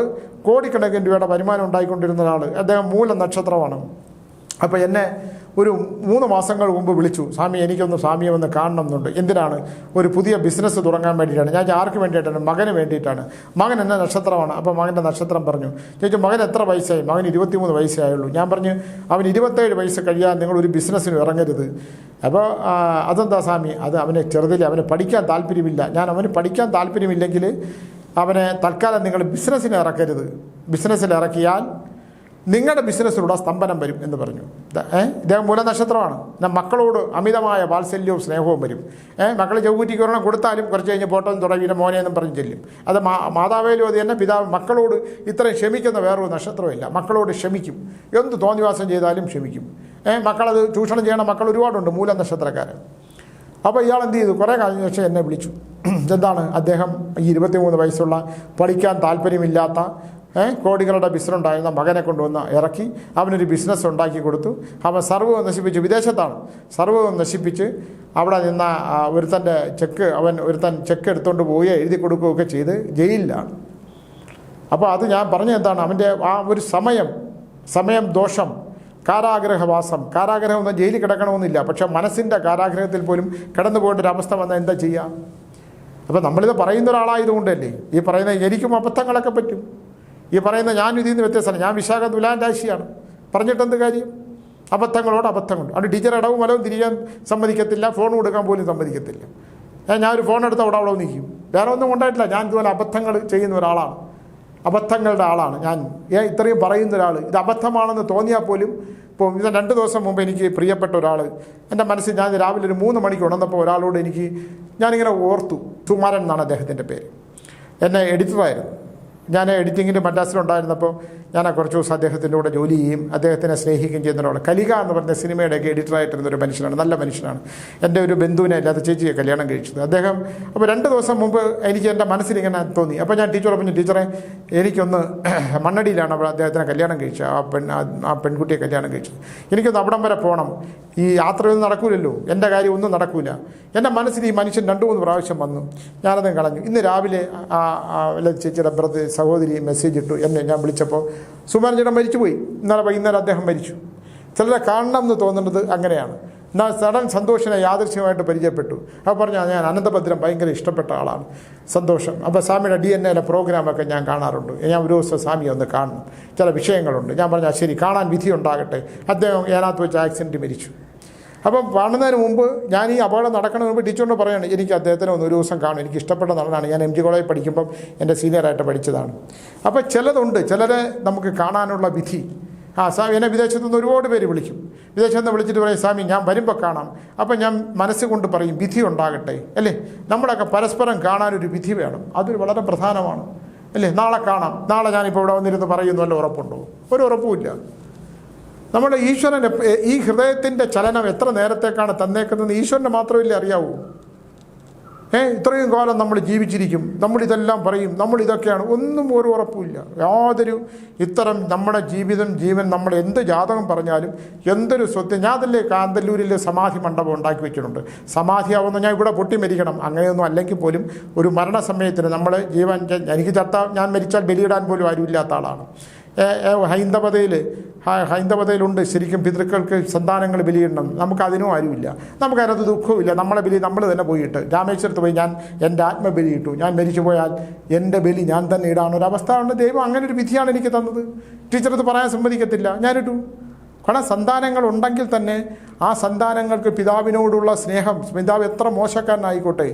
കോടിക്കണക്കിന് രൂപയുടെ വരുമാനം ഉണ്ടായിക്കൊണ്ടിരുന്ന ഒരാൾ, അദ്ദേഹം മൂല നക്ഷത്രമാണ്. അപ്പോൾ എന്നെ ഒരു 3 മാസങ്ങൾ മുമ്പ് വിളിച്ചു, സ്വാമിയെ ഒന്ന് കാണണം എന്നുണ്ട്. എന്തിനാണ്? ഒരു പുതിയ ബിസിനസ് തുടങ്ങാൻ വേണ്ടിയിട്ടാണ്. ഞാൻ ആർക്ക് വേണ്ടിയിട്ടാണ്? മകന് വേണ്ടിയിട്ടാണ്. മകൻ എന്നെ നക്ഷത്രമാണ്. അപ്പോൾ മകൻ്റെ നക്ഷത്രം പറഞ്ഞു. ചോദിച്ചു മകൻ എത്ര വയസ്സായി? മകൻ 23 വയസ്സേ ആയുള്ളൂ. ഞാൻ പറഞ്ഞു അവൻ 27 വയസ്സ് കഴിയാൻ നിങ്ങളൊരു ബിസിനസ്സിന് ഇറങ്ങരുത്. അപ്പോൾ അതെന്താ സ്വാമി? അത് അവന് ചെറുതിൽ അവന് പഠിക്കാൻ താല്പര്യമില്ല. അവന് പഠിക്കാൻ താല്പര്യമില്ലെങ്കിൽ അവനെ തൽക്കാലം നിങ്ങൾ ബിസിനസ്സിന് ഇറക്കരുത്. ബിസിനസ്സിൽ ഇറക്കിയാൽ നിങ്ങളുടെ ബിസിനസ്സിലൂടെ സ്തംഭനം വരും എന്ന് പറഞ്ഞു. ഇദ്ദേഹം മൂലനക്ഷത്രമാണ്. മക്കളോട് അമിതമായ വാത്സല്യവും സ്നേഹവും വരും. മക്കൾ ചൗകൂറ്റിക്ക് ഒരെണ്ണം കൊടുത്താലും കുറച്ച് കഴിഞ്ഞ് പോട്ടം തുടങ്ങി മോനെന്നും പറഞ്ഞ് ചെല്ലും. അത് മാതാവേലും അത് തന്നെ പിതാവ് മക്കളോട് ഇത്രയും ക്ഷമിക്കുന്ന വേറൊരു നക്ഷത്രമില്ല. മക്കളോട് ക്ഷമിക്കും, എന്ത് തോന്നിവാസം ചെയ്താലും ക്ഷമിക്കും. മക്കളത് ചൂഷണം ചെയ്യണ മക്കൾ ഒരുപാടുണ്ട് മൂലനക്ഷത്രക്കാർ. അപ്പോൾ ഇയാൾ എന്ത് ചെയ്തു? കുറേ കാലം ശേഷം എന്നെ വിളിച്ചു. എന്താണ്? അദ്ദേഹം ഈ 23 വയസ്സുള്ള പഠിക്കാൻ താല്പര്യമില്ലാത്ത കോടികളുടെ ബിസിനസ് ഉണ്ടായിരുന്ന മകനെ കൊണ്ടുവന്ന് ഇറക്കി അവനൊരു ബിസിനസ് ഉണ്ടാക്കി കൊടുത്തു. അവൻ സർവ്വവും നശിപ്പിച്ചു. വിദേശത്താണ്. സർവ്വവും നശിപ്പിച്ച് അവിടെ നിന്ന ഒരുത്തൻ ചെക്ക് എടുത്തുകൊണ്ട് പോയി എഴുതി കൊടുക്കുകയൊക്കെ ചെയ്ത് ജയിലിലാണ്. അപ്പോൾ അത് ഞാൻ പറഞ്ഞ എന്താണ്? അവൻ്റെ ആ ഒരു സമയം ദോഷം, കാരാഗ്രഹവാസം. കാരാഗ്രഹമൊന്നും ജയിലിൽ കിടക്കണമെന്നില്ല, പക്ഷെ മനസ്സിൻ്റെ കാരാഗ്രഹത്തിൽ പോലും കടന്നു പോകേണ്ട ഒരു അവസ്ഥ വന്നാൽ എന്താ ചെയ്യുക? അപ്പോൾ നമ്മളിത് പറയുന്ന ഒരാളായതുകൊണ്ടല്ലേ ഈ പറയുന്നത്. എനിക്കും അബദ്ധങ്ങളൊക്കെ പറ്റും. ഈ പറയുന്ന ഞാൻ ഇതിൽ നിന്ന് വ്യത്യസ്തമാണ്. ഞാൻ വിശാഖ തുലാൻ രാശിയാണ്. പറഞ്ഞിട്ടെന്ത് കാര്യം? അബദ്ധങ്ങളുണ്ട്. അതുകൊണ്ട് ടീച്ചർ ഇടവും വലവും തിരിയാൻ സമ്മതിക്കത്തില്ല, ഫോൺ കൊടുക്കാൻ പോലും സമ്മതിക്കത്തില്ല. ഞാനൊരു ഫോൺ എടുത്ത് അവിടെ നിൽക്കും. വേറെ ഒന്നും ഉണ്ടായിട്ടില്ല. ഞാൻ ഇതുപോലെ അബദ്ധങ്ങൾ ചെയ്യുന്ന ഒരാളാണ്, അബദ്ധങ്ങളുടെ ആളാണ് ഞാൻ. ഇത്രയും പറയുന്ന ഒരാൾ ഇത് അബദ്ധമാണെന്ന് തോന്നിയാൽ പോലും. ഇപ്പോൾ ഇത് 2 ദിവസം മുമ്പ് എനിക്ക് പ്രിയപ്പെട്ട ഒരാൾ എൻ്റെ മനസ്സിൽ, ഞാൻ രാവിലെ ഒരു 3 മണിക്ക് ഉണർന്നപ്പോൾ ഒരാളോട് ഞാനിങ്ങനെ ഓർത്തു. സുമാരൻ എന്നാണ് അദ്ദേഹത്തിൻ്റെ പേര്. എന്നെ എഡിറ്ററായിരുന്നു. ഞാൻ എഡിറ്റിങ്ങിന് മദ്രാസിലുണ്ടായിരുന്നപ്പോൾ ഞാൻ കുറച്ച് ദിവസം അദ്ദേഹത്തിൻ്റെ കൂടെ ജോലി ചെയ്യും, അദ്ദേഹത്തിനെ സ്നേഹിക്കുകയും ചെയ്യുന്ന ഒരാൾ. കലിക എന്ന് പറഞ്ഞ സിനിമയുടെയൊക്കെ എഡിറ്ററായിട്ടിരുന്നൊരു മനുഷ്യനാണ്, നല്ല മനുഷ്യനാണ്. എൻ്റെ ഒരു ബന്ധുവിനെ അല്ലാത്ത ചേച്ചിയെ കല്യാണം കഴിച്ചത് അദ്ദേഹം. അപ്പോൾ 2 ദിവസം മുമ്പ് എനിക്ക് എൻ്റെ മനസ്സിലിങ്ങനെ തോന്നി. അപ്പോൾ ഞാൻ ടീച്ചറെ പറഞ്ഞു, ടീച്ചറെ എനിക്കൊന്ന് മണ്ണടിയിലാണ് അവിടെ അദ്ദേഹത്തിനെ കല്യാണം കഴിച്ചത്, ആ പെൺകുട്ടിയെ കല്യാണം കഴിച്ചത്. എനിക്കൊന്ന് അവിടം വരെ പോകണം. ഈ യാത്രയൊന്നും നടക്കൂലല്ലോ, എൻ്റെ കാര്യം ഒന്നും നടക്കൂല. എൻ്റെ മനസ്സിൽ ഈ മനുഷ്യൻ 2-3 പ്രാവശ്യം വന്നു. ഞാനതും കളഞ്ഞു. ഇന്ന് രാവിലെ ചേച്ചിയുടെ സഹോദരി മെസ്സേജ് ഇട്ടു. ഞാൻ വിളിച്ചപ്പോൾ സുമാരൻ ചേട്ടൻ മരിച്ചുപോയി. ഇന്നലെ വൈകുന്നേരം അദ്ദേഹം മരിച്ചു. ചിലരെ കാണണം എന്ന് തോന്നുന്നത് അങ്ങനെയാണ്. എന്നാൽ സഡൻ സന്തോഷിനെ യാദൃശ്യമായിട്ട് പരിചയപ്പെട്ടു. അപ്പോൾ പറഞ്ഞു ഞാൻ അനന്തഭദ്രം ഭയങ്കര ഇഷ്ടപ്പെട്ട ആളാണ്, സന്തോഷം. അപ്പോൾ സ്വാമിയുടെ DNA പ്രോഗ്രാമൊക്കെ ഞാൻ കാണാറുണ്ട്. ഞാൻ ഒരു ദിവസം സ്വാമിയെ ഒന്ന് കാണണം, ചില വിഷയങ്ങളുണ്ട്. ഞാൻ പറഞ്ഞു ശരി, കാണാൻ വിധി ഉണ്ടാകട്ടെ. അദ്ദേഹം അതിനകത്ത് വെച്ച് ആക്സിഡൻറ്റ് മരിച്ചു. അപ്പം കാണുന്നതിന് മുമ്പ് ഞാൻ ഈ അപകടം നടക്കുന്നതിന് മുമ്പ് ടീച്ചറിനോട് പറയുകയാണ്, എനിക്ക് അദ്ദേഹത്തിനെ ഒരു ദിവസം കാണും, എനിക്ക് ഇഷ്ടപ്പെട്ട നടനാണ്, ഞാൻ MG കോളേജിൽ പഠിക്കുമ്പം എൻ്റെ സീനിയറായിട്ട് പഠിച്ചതാണ്. അപ്പോൾ ചിലതുണ്ട്, ചിലരെ നമുക്ക് കാണാനുള്ള വിധി. സ്വാമി എന്നെ വിദേശത്തു നിന്ന് ഒരുപാട് പേര് വിളിക്കും. വിദേശത്ത് നിന്ന് വിളിച്ചിട്ട് പറയും, സ്വാമി ഞാൻ വരുമ്പോൾ കാണാം. അപ്പം ഞാൻ മനസ്സുകൊണ്ട് പറയും, വിധി ഉണ്ടാകട്ടെ, അല്ലേ? നമ്മളൊക്കെ പരസ്പരം കാണാനൊരു വിധി വേണം, അതൊരു വളരെ പ്രധാനമാണ്, അല്ലേ? നാളെ കാണാം, നാളെ ഞാനിപ്പോൾ ഇവിടെ വന്നിരുന്ന് പറയുന്നു, വല്ല ഉറപ്പുണ്ടോ? ഒരു ഉറപ്പുമില്ല. നമ്മുടെ ഈശ്വരൻ ഈ ഹൃദയത്തിൻ്റെ ചലനം എത്ര നേരത്തേക്കാണ് തന്നേക്കുന്നത് ഈശ്വരന് മാത്രമല്ലേ അറിയാവൂ. ഇത്രയും കാലം നമ്മൾ ജീവിച്ചിരിക്കും, നമ്മളിതെല്ലാം പറയും, നമ്മളിതൊക്കെയാണ്, ഒന്നും ഒരു ഉറപ്പുമില്ല. യാതൊരു ഇത്തരം നമ്മുടെ ജീവൻ നമ്മൾ എന്ത് ജാതകം പറഞ്ഞാലും എന്തൊരു സ്വത്ത്. ഞാൻ അതല്ലേ കാന്തല്ലൂരിൽ സമാധി മണ്ഡപം ഉണ്ടാക്കി വെച്ചിട്ടുണ്ട്. സമാധിയാവുന്ന ഞാൻ ഇവിടെ പൊട്ടി മരിക്കണം അങ്ങനെയൊന്നും അല്ലെങ്കിൽ പോലും ഒരു മരണസമയത്തിന് നമ്മൾ ജീവൻ, എനിക്ക് ഞാൻ മരിച്ചാൽ ബലിയിടാൻ പോലും ആരുമില്ലാത്ത ആളാണ്. ഹൈന്ദവതയിലുണ്ട് ശരിക്കും പിതൃക്കൾക്ക് സന്താനങ്ങൾ ബലിയിടണം. നമുക്കതിനും ആരുമില്ല, നമുക്കതിനകത്ത് ദുഃഖവുമില്ല. നമ്മളെ ബലി നമ്മൾ തന്നെ പോയിട്ട് രാമേശ്വരത്ത് പോയി ഞാൻ എൻ്റെ ആത്മബലി ഇട്ടു, ഞാൻ മരിച്ചു പോയാൽ എൻ്റെ ബലി ഞാൻ തന്നെ ഇടാനൊരവസ്ഥ ഉണ്ട്. ദൈവം അങ്ങനെ ഒരു വിധിയാണ് എനിക്ക് തന്നത്. ടീച്ചറത് പറയാൻ സമ്മതിക്കത്തില്ല, ഞാനിട്ടു. കാരണം സന്താനങ്ങൾ ഉണ്ടെങ്കിൽ തന്നെ ആ സന്താനങ്ങൾക്ക് പിതാവിനോടുള്ള സ്നേഹം, പിതാവ് എത്ര മോശക്കാരനായിക്കോട്ടെ,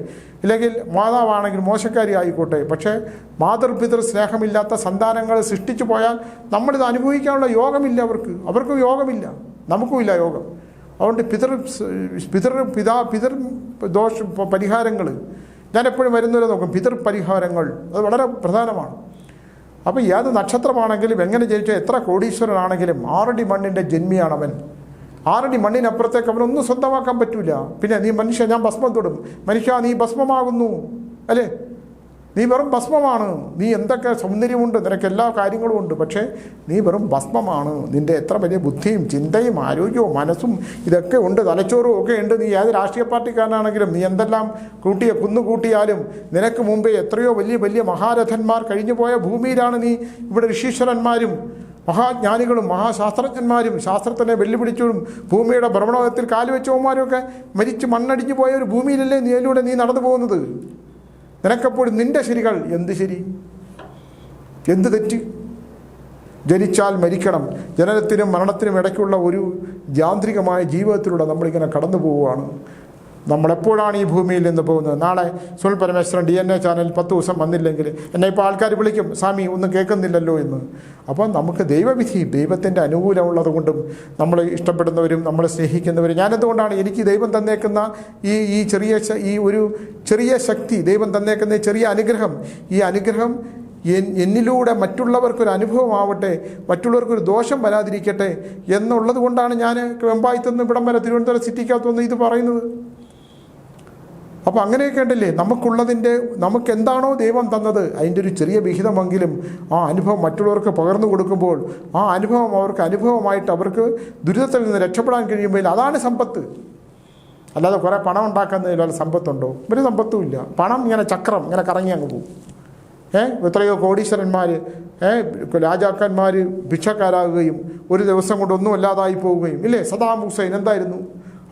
ഇല്ലെങ്കിൽ മാതാവാണെങ്കിൽ മോശക്കാരി ആയിക്കോട്ടെ, പക്ഷേ മാതൃപിതൃ സ്നേഹമില്ലാത്ത സന്താനങ്ങൾ സൃഷ്ടിച്ചു പോയാൽ നമ്മളിത് അനുഭവിക്കാനുള്ള യോഗമില്ല. അവർക്കും യോഗമില്ല, നമുക്കുമില്ല യോഗം. അതുകൊണ്ട് പിതൃ ദോഷ പരിഹാരങ്ങൾ ഞാൻ എപ്പോഴും വരുന്നവരെ നോക്കും. പിതൃ പരിഹാരങ്ങൾ അത് വളരെ പ്രധാനമാണ്. അപ്പോൾ ഏത് നക്ഷത്രമാണെങ്കിലും എങ്ങനെ ജനിച്ചാൽ എത്ര കോടീശ്വരനാണെങ്കിലും 6 അടി മണ്ണിൻ്റെ ജന്മിയാണവൻ. 6 അടി മണ്ണിനപ്പുറത്തേക്ക് അവനൊന്നും സ്വന്തമാക്കാൻ പറ്റൂല. പിന്നെ നീ മനുഷ്യ, ഞാൻ ഭസ്മം തൊടും, മനുഷ്യ നീ ഭസ്മമാകുന്നു, അല്ലേ? നീ വെറും ഭസ്മമാണ്. നീ എന്തൊക്കെ സൗന്ദര്യമുണ്ട്, നിനക്ക് എല്ലാ കാര്യങ്ങളും ഉണ്ട്, പക്ഷേ നീ വെറും ഭസ്മമാണ്. നിൻ്റെ എത്ര വലിയ ബുദ്ധിയും ചിന്തയും ആരോഗ്യവും മനസ്സും ഇതൊക്കെ ഉണ്ട്, തലച്ചോറും ഒക്കെ ഉണ്ട്. നീ ഏത് രാഷ്ട്രീയ പാർട്ടിക്കാരനാണെങ്കിലും നീ എന്തെല്ലാം കുന്നുകൂട്ടിയാലും നിനക്ക് മുമ്പേ എത്രയോ വലിയ വലിയ മഹാരഥന്മാർ കഴിഞ്ഞു പോയ ഭൂമിയിലാണ് നീ. ഇവിടെ ഋഷീശ്വരന്മാരും മഹാജ്ഞാനികളും മഹാശാസ്ത്രജ്ഞന്മാരും ശാസ്ത്രത്തിനെ വെല്ലുവിളിച്ചവരും ഭൂമിയുടെ ഭ്രമണത്തിൽ കാലുവെച്ചവന്മാരും ഒക്കെ മരിച്ച് മണ്ണടിഞ്ഞു പോയ ഒരു ഭൂമിയിലല്ലേ നീയിലൂടെ നീ നടന്നു പോകുന്നത്. നിനക്കെപ്പോഴും നിൻ്റെ ശരികൾ എന്ത് ശരി, എന്ത് തെറ്റ്? ജനിച്ചാൽ മരിക്കണം. ജനനത്തിനും മരണത്തിനും ഇടയ്ക്കുള്ള ഒരു യാന്ത്രികമായ ജീവിതത്തിലൂടെ നമ്മളിങ്ങനെ കടന്നു പോവുകയാണ്. നമ്മളെപ്പോഴാണ് ഈ ഭൂമിയിൽ നിന്ന് പോകുന്നത്? നാളെ സുനിൽ പരമേശ്വരൻ DNA ചാനൽ 10 ദിവസം വന്നില്ലെങ്കിൽ എന്നെ ഇപ്പോൾ ആൾക്കാർ വിളിക്കും, സ്വാമി ഒന്നും കേൾക്കുന്നില്ലല്ലോ എന്ന്. അപ്പോൾ നമുക്ക് ദൈവവിധി, ദൈവത്തിൻ്റെ അനുകൂലമുള്ളത് കൊണ്ടും നമ്മൾ ഇഷ്ടപ്പെടുന്നവരും നമ്മളെ സ്നേഹിക്കുന്നവരും, ഞാനെന്തുകൊണ്ടാണ് എനിക്ക് ദൈവം തന്നേക്കുന്ന ഈ ഒരു ചെറിയ ശക്തി, ദൈവം തന്നേക്കുന്ന ചെറിയ അനുഗ്രഹം, ഈ അനുഗ്രഹം എന്നിലൂടെ മറ്റുള്ളവർക്കൊരു അനുഭവമാവട്ടെ, മറ്റുള്ളവർക്കൊരു ദോഷം വരാതിരിക്കട്ടെ എന്നുള്ളത് കൊണ്ടാണ് ഞാൻ വെമ്പായത്തുനിന്ന് ഇവിടം വരെ തിരുവനന്തപുരം സിറ്റിക്കകത്തുനിന്ന് ഇത് പറയുന്നത്. അപ്പോൾ അങ്ങനെയൊക്കെ ഉണ്ടല്ലേ, നമുക്ക് എന്താണോ ദൈവം തന്നത് അതിൻ്റെ ഒരു ചെറിയ വിഹിതമെങ്കിലും ആ അനുഭവം മറ്റുള്ളവർക്ക് പകർന്നു കൊടുക്കുമ്പോൾ ആ അനുഭവം അവർക്ക് അനുഭവമായിട്ട് അവർക്ക് ദുരിതത്തിൽ നിന്ന് രക്ഷപ്പെടാൻ കഴിയുമ്പോൾ അതാണ് സമ്പത്ത്. അല്ലാതെ കുറേ പണം ഉണ്ടാക്കുന്നതിൽ വല്ല സമ്പത്തുണ്ടോ? ഒരു സമ്പത്തുമില്ല. പണം ഇങ്ങനെ ചക്രം ഇങ്ങനെ കറങ്ങി അങ്ങ് പോകും. എത്രയോ കോടീശ്വരന്മാർ, രാജാക്കന്മാർ ഭിക്ഷക്കാരാകുകയും ഒരു ദിവസം കൊണ്ട് ഒന്നും അല്ലാതായി പോവുകയും ഇല്ലേ? സദാം ഹുസൈൻ എന്തായിരുന്നു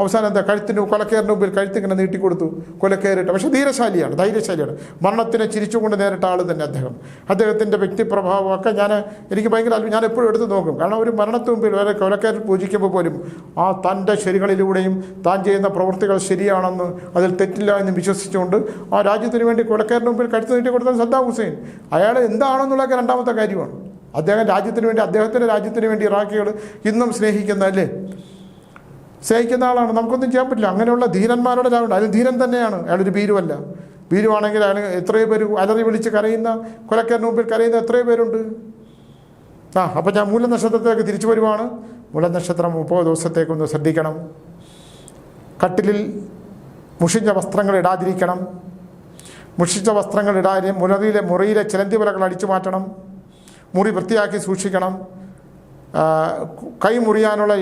അവസാനം? എന്താ കൊലക്കേറിൻ്റെ മുമ്പിൽ കഴുത്തിങ്ങനെ നീട്ടിക്കൊടുത്തു, കൊലക്കേറിട്ട്. പക്ഷേ ധൈര്യശാലിയാണ്. മരണത്തിനെ ചിരിച്ചുകൊണ്ട് നേരിട്ട ആൾ തന്നെ അദ്ദേഹത്തിൻ്റെ വ്യക്തിപ്രഭാവമൊക്കെ എനിക്ക് ഭയങ്കര ഞാൻ എപ്പോഴും എടുത്ത് നോക്കും. കാരണം ഒരു മരണത്തിന് മുമ്പിൽ വരെ കൊലക്കേർ പൂജിക്കുമ്പോൾ പോലും ആ തൻ്റെ ശരികളിലൂടെയും താൻ ചെയ്യുന്ന പ്രവൃത്തികൾ ശരിയാണെന്ന് അതിൽ തെറ്റില്ല എന്ന് വിശ്വസിച്ചുകൊണ്ട് ആ രാജ്യത്തിന് വേണ്ടി കൊലക്കേറിൻ്റെ മുമ്പിൽ കഴുത്ത് നീട്ടിക്കൊടുത്ത സദ്ദാം ഹുസൈൻ അയാൾ എന്താണെന്നുള്ളതൊക്കെ രണ്ടാമത്തെ കാര്യമാണ്. അദ്ദേഹത്തിൻ്റെ രാജ്യത്തിന് വേണ്ടി ഇറാഖികൾ ഇന്നും സ്നേഹിക്കുന്ന ആളാണ്. നമുക്കൊന്നും ചെയ്യാൻ പറ്റില്ല. അങ്ങനെയുള്ള ധീരന്മാരുടെ രാവുണ്ട്. അയാൾ ധീരൻ തന്നെയാണ്, അയാളൊരു ഭീരുവല്ല. ഭീരുവാണെങ്കിൽ അയാൾ എത്രയോ പേര് അലറി വിളിച്ച് കരയുന്ന, കൊലക്കാരന് മുമ്പിൽ കരയുന്ന എത്രയോ പേരുണ്ട്. അപ്പം ഞാൻ മൂലനക്ഷത്രത്തിലേക്ക് തിരിച്ചു വരുവാണ്. മൂലനക്ഷത്രം 30 ദിവസത്തേക്കൊന്ന് ശ്രദ്ധിക്കണം. കട്ടിലിൽ മുഷിഞ്ഞ വസ്ത്രങ്ങൾ ഇടാതിരിക്കണം. മുഷിച്ച വസ്ത്രങ്ങൾ ഇടാതെ മുറിയിലെ ചിലന്തി വലകൾ അടിച്ചു മാറ്റണം. മുറി വൃത്തിയാക്കി സൂക്ഷിക്കണം. കൈ മുറിയാനുള്ള